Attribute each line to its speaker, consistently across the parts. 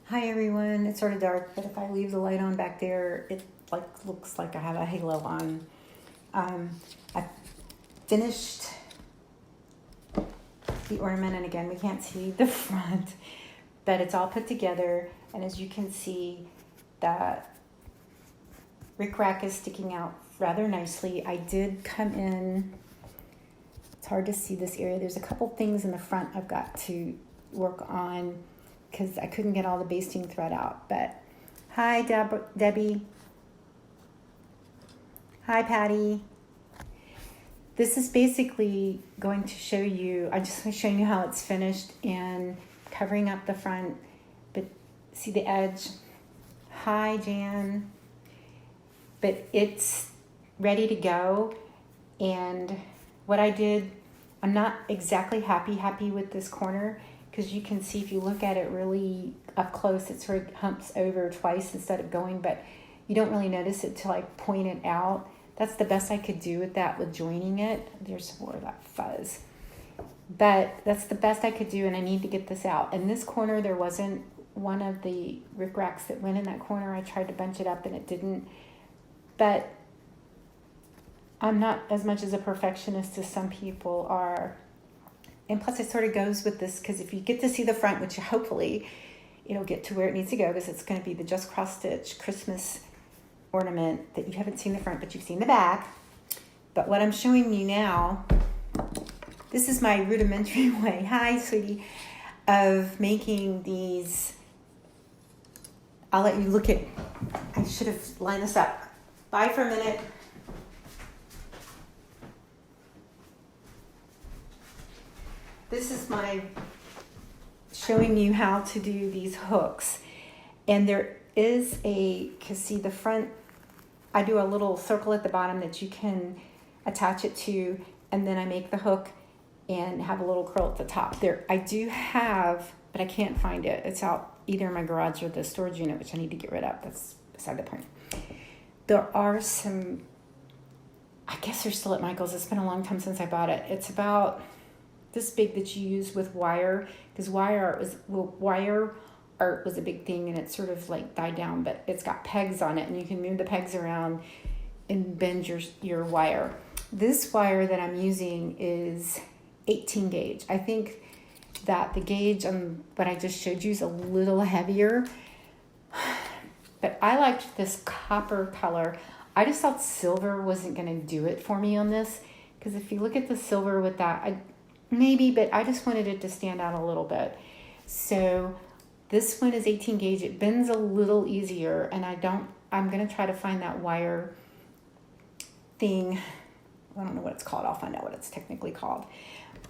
Speaker 1: Hi everyone, it's sort of dark, but if I leave the light on back there, it looks like I have a halo on. I finished the ornament, and again, we can't see the front, but it's all put together, and as you can see, that rickrack is sticking out rather nicely. I did come in, it's hard to see this area, there's a couple things in the front I've got to work on because I couldn't get all the basting thread out. But hi Debbie, hi Patty. This is basically going to show you, I'm just showing you how it's finished and covering up the front, but see the edge. Hi Jan. But it's ready to go. And what I did, I'm not exactly happy with this corner, because you can see if you look at it really up close, it sort of humps over twice instead of going, but you don't really notice it till I point it out. That's the best I could do with that, with joining it. There's more of that fuzz. But that's the best I could do, and I need to get this out. In this corner, there wasn't one of the rickracks that went in that corner. I tried to bunch it up and it didn't. But I'm not as much as a perfectionist as some people are. And plus it sort of goes with this, because if you get to see the front, which hopefully it'll get to where it needs to go, because it's going to be the just cross stitch Christmas ornament that you haven't seen the front, but you've seen the back. But what I'm showing you now, this is my rudimentary way, hi sweetie, of making these. I'll let you look at, I should have lined this up. Bye for a minute. This is my showing you how to do these hooks. And there is a, because see the front, I do a little circle at the bottom that you can attach it to, and then I make the hook and have a little curl at the top. There, I do have, but I can't find it. It's out either in my garage or the storage unit, which I need to get rid of. That's beside the point. There are some, I guess they're still at Michael's. It's been a long time since I bought it. It's about this big that you use with wire, because wire art was a big thing, and it sort of like died down, but it's got pegs on it, and you can move the pegs around and bend your wire. This wire that I'm using is 18 gauge. I think that the gauge on what I just showed you is a little heavier, but I liked this copper color. I just thought silver wasn't going to do it for me on this, because if you look at the silver with that, maybe, but I just wanted it to stand out a little bit. So this one is 18 gauge. It bends a little easier, and I'm going to try to find that wire thing. I don't know what it's called. I'll find out what it's technically called.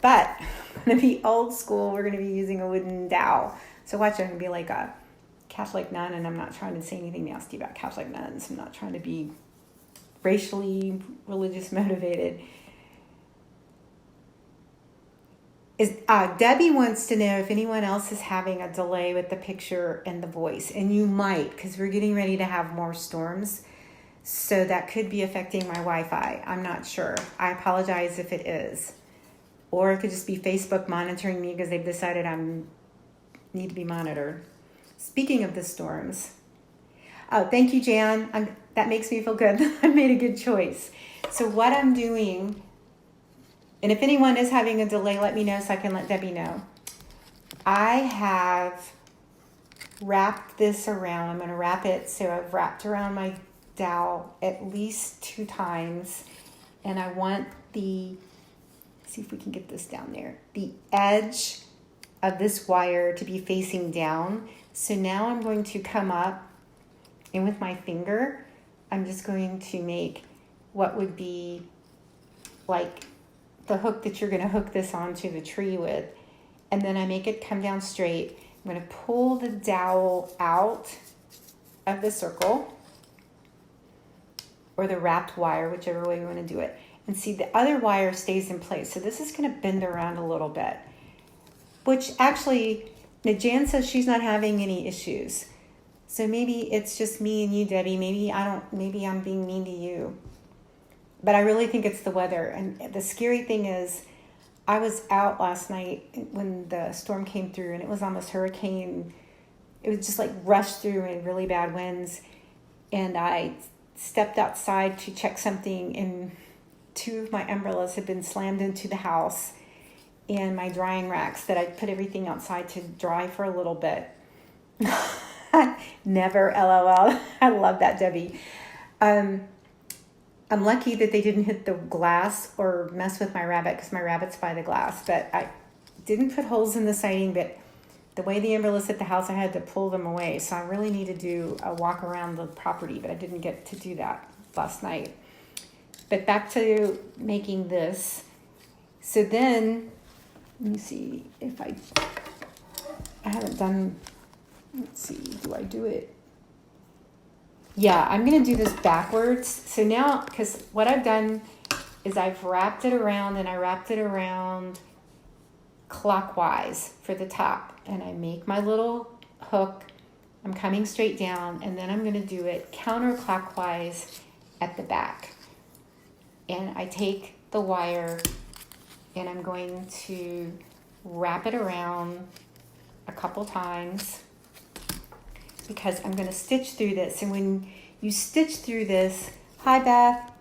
Speaker 1: But I'm going to be old school. We're going to be using a wooden dowel. So watch, I'm going to be like a Catholic nun, and I'm not trying to say anything nasty about Catholic nuns. I'm not trying to be racially religious motivated. Debbie wants to know if anyone else is having a delay with the picture and the voice, and you might, because we're getting ready to have more storms, so that could be affecting my Wi-Fi. I'm not sure. I apologize if it is, or it could just be Facebook monitoring me because they've decided I need to be monitored. Speaking of the storms, oh, thank you, Jan. That makes me feel good. I made a good choice. So what I'm doing, and if anyone is having a delay, let me know so I can let Debbie know. I have wrapped this around. I'm going to wrap it. So I've wrapped around my dowel at least 2 times. And I want see if we can get this down there, the edge of this wire to be facing down. So now I'm going to come up, and with my finger, I'm just going to make what would be like the hook that you're going to hook this onto the tree with, and then I make it come down straight. I'm going to pull the dowel out of the circle, or the wrapped wire, whichever way you want to do it, and see the other wire stays in place. So this is going to bend around a little bit, which actually, now Jan says she's not having any issues. So maybe it's just me and you, Debbie. Maybe I'm being mean to you. But I really think it's the weather. And the scary thing is, I was out last night when the storm came through, and it was almost hurricane it was just like rushed through in really bad winds. And I stepped outside to check something, and 2 of my umbrellas had been slammed into the house, and my drying racks that I put everything outside to dry for a little bit. Never, LOL. I love that, Debbie. I'm lucky that they didn't hit the glass or mess with my rabbit, because my rabbit's by the glass. But I didn't put holes in the siding, but the way the umbrellas hit the house, I had to pull them away. So I really need to do a walk around the property, but I didn't get to do that last night. But back to making this. So then, let me see if I haven't done, let's see, do I do it? Yeah, I'm going to do this backwards. So now, because what I've done is I've wrapped it around, and I wrapped it around clockwise for the top. And I make my little hook. I'm coming straight down, and then I'm going to do it counterclockwise at the back. And I take the wire, and I'm going to wrap it around a couple times, because I'm going to stitch through this. And when you stitch through this, hi Beth,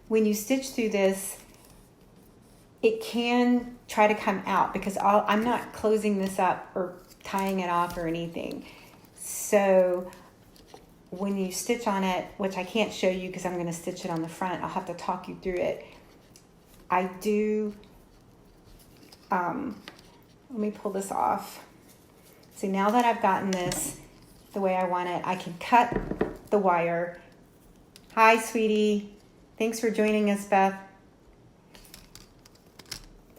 Speaker 1: when you stitch through this, it can try to come out, because I'm not closing this up or tying it off or anything. So when you stitch on it, which I can't show you because I'm going to stitch it on the front, I'll have to talk you through it. I do, let me pull this off. So now that I've gotten this the way I want it, I can cut the wire. Hi, sweetie. Thanks for joining us, Beth.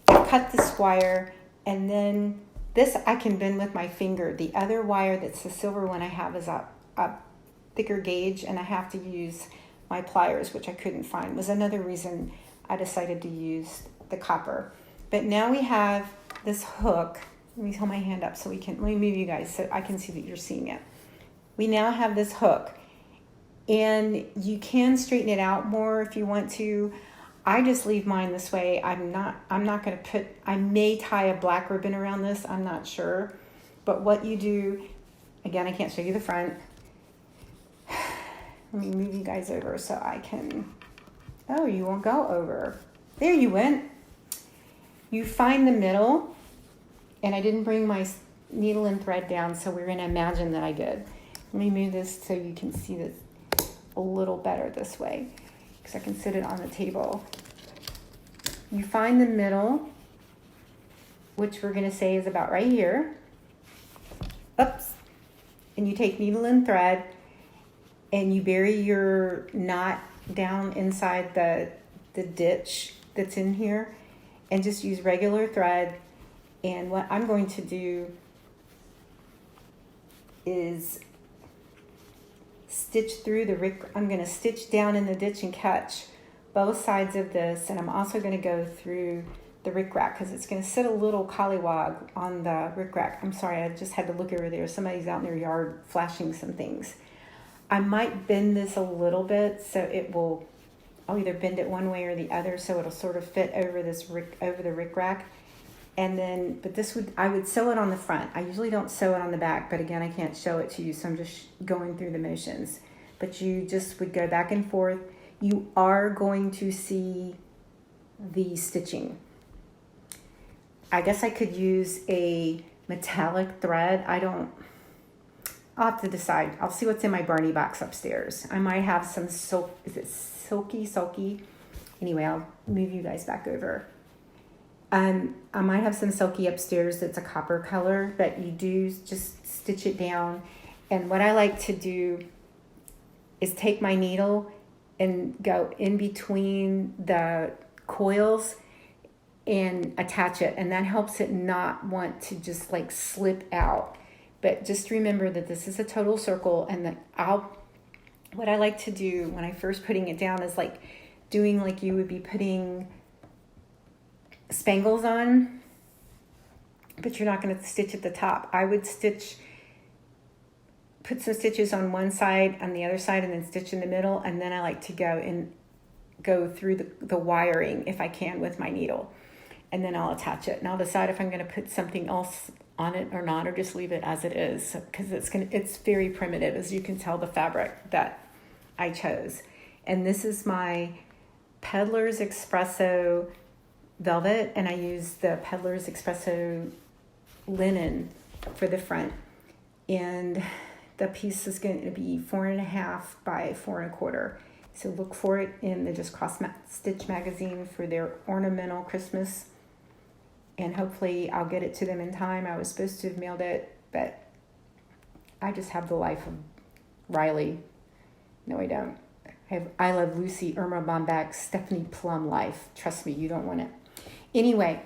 Speaker 1: I cut this wire, and then this I can bend with my finger. The other wire, that's the silver one I have, is a thicker gauge, and I have to use my pliers, which I couldn't find. Was another reason I decided to use the copper. But now we have this hook. Let me hold my hand up so let me move you guys so I can see that you're seeing it. We now have this hook, and you can straighten it out more if you want to. I just leave mine this way. I'm not going to put, I may tie a black ribbon around this. I'm not sure. But what you do, again, I can't show you the front. Let me move you guys over so I can, oh, you won't go over. There you went. You find the middle, and I didn't bring my needle and thread down, so we're going to imagine that I did. Let me move this so you can see this a little better this way, because I can sit it on the table. You find the middle, which we're going to say is about right here. Oops. And you take needle and thread, and you bury your knot down inside the ditch that's in here, and just use regular thread. And what I'm going to do is stitch through I'm going to stitch down in the ditch and catch both sides of this. And I'm also going to go through the rickrack, because it's going to sit a little collywog on the rickrack. I'm sorry, I just had to look over there. Somebody's out in their yard flashing some things. I might bend this a little bit so I'll either bend it one way or the other so it'll sort of fit over over the rickrack. And then, I would sew it on the front. I usually don't sew it on the back, but again, I can't show it to you, so I'm just going through the motions. But you just would go back and forth. You are going to see the stitching. I guess I could use a metallic thread. I'll have to decide. I'll see what's in my Barney box upstairs. I might have some silk. Is it silky? Anyway, I'll move you guys back over. I might have some silky upstairs that's a copper color, but you do just stitch it down. And what I like to do is take my needle and go in between the coils and attach it. And that helps it not want to just like slip out. But just remember that this is a total circle, and that what I like to do when I first putting it down is like doing like you would be putting spangles on, but you're not going to stitch at the top. I would put some stitches on one side, on the other side, and then stitch in the middle. And then I like to go through the wiring if I can with my needle, and then I'll attach it. And I'll decide if I'm going to put something else on it or not, or just leave it as it is, because it's very primitive, as you can tell, the fabric that I chose. And this is my Peddler's Espresso velvet, and I use the Peddler's Espresso linen for the front. And the piece is going to be 4.5 by 4.25. So look for it in the Just Cross Stitch magazine for their ornamental Christmas. And hopefully I'll get it to them in time. I was supposed to have mailed it, but I just have the life of Riley. No, I don't. I have I Love Lucy, Irma Bombeck, Stephanie Plum life. Trust me, you don't want it. Anyway,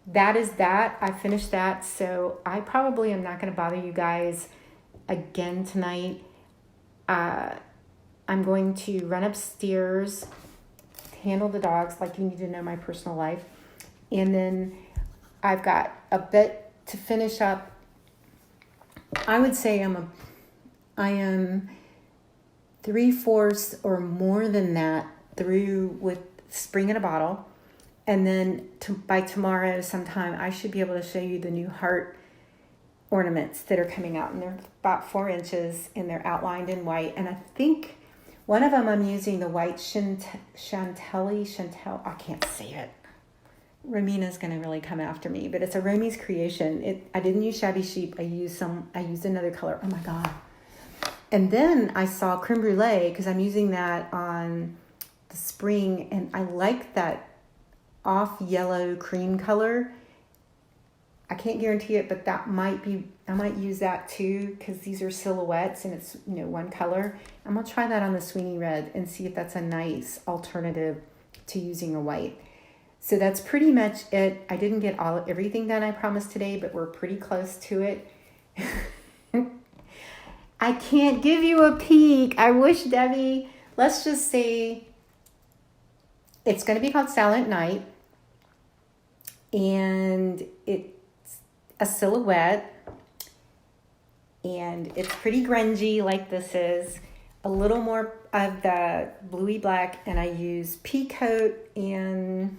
Speaker 1: that is that. I finished that, so I probably am not going to bother you guys again tonight. I'm going to run upstairs, handle the dogs, like you need to know my personal life. And then I've got a bit to finish up. I would say I am 3/4 or more than that through with Spring in a Bottle. And then by tomorrow sometime, I should be able to show you the new heart ornaments that are coming out. And they're about 4 inches, and they're outlined in white. And I think one of them I'm using the white Chantel, I can't say it. Romina's going to really come after me, but it's a Romy's creation. I didn't use Shabby Sheep. I used another color. Oh my God. And then I saw Creme Brulee, because I'm using that on the spring, and I like that off yellow cream color. I can't guarantee it, but I might use that too, because these are silhouettes and it's, one color. I'm going to try that on the Sweeney Red and see if that's a nice alternative to using a white. So that's pretty much it. I didn't get everything done I promised today, but we're pretty close to it. I can't give you a peek. I wish, Debbie. Let's just say it's going to be called Silent Night. And it's a silhouette. And it's pretty grungy like this is. A little more of the bluey black. And I use Peacoat and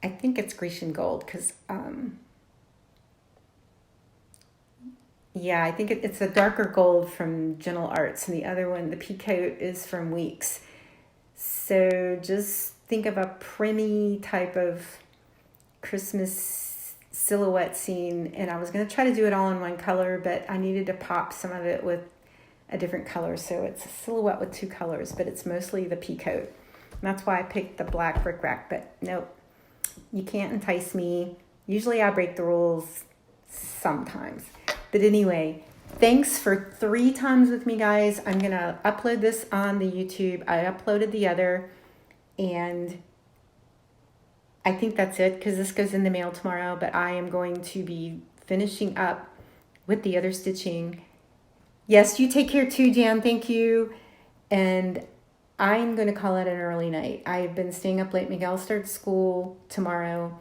Speaker 1: I think it's Grecian Gold, because I think it's a darker gold from Gentle Arts, and the other one, the Peacoat, is from Weeks. So just think of a preemie type of Christmas silhouette scene, and I was going to try to do it all in one color, but I needed to pop some of it with a different color, so it's a silhouette with 2 colors, but it's mostly the Peacoat. And that's why I picked the black bric rack, but nope. You can't entice me. Usually I break the rules sometimes. But anyway, thanks for 3 times with me, guys. I'm going to upload this on the YouTube. I uploaded the other. And I think that's it, because this goes in the mail tomorrow. But I am going to be finishing up with the other stitching. Yes, you take care too, Jan. Thank you. And I'm going to call it an early night. I've been staying up late. Miguel starts school tomorrow.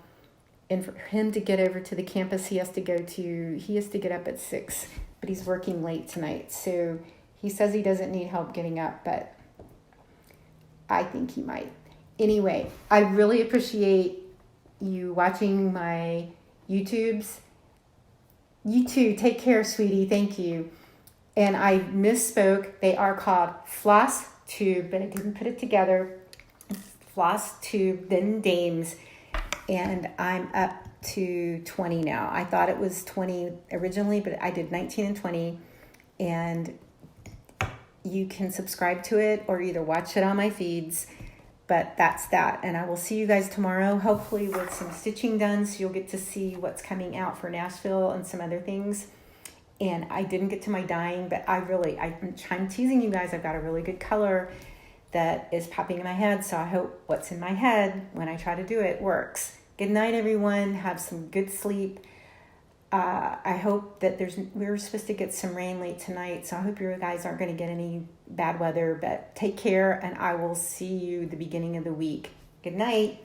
Speaker 1: And for him to get over to the campus he has to get up at 6. But he's working late tonight. So he says he doesn't need help getting up, but I think he might. Anyway, I really appreciate you watching my YouTubes. You too. Take care, sweetie. Thank you. And I misspoke. They are called Floss Tube, but I didn't put it together. Floss Tube, then Dames, and I'm up to 20 now. I thought it was 20 originally, but I did 19 and 20, and you can subscribe to it or either watch it on my feeds, but that's that. And I will see you guys tomorrow, hopefully with some stitching done, so you'll get to see what's coming out for Nashville and some other things. And I didn't get to my dyeing, but I'm teasing you guys. I've got a really good color that is popping in my head. So I hope what's in my head when I try to do it works. Good night, everyone. Have some good sleep. I hope that we're supposed to get some rain late tonight. So I hope you guys aren't going to get any bad weather, but take care, and I will see you the beginning of the week. Good night.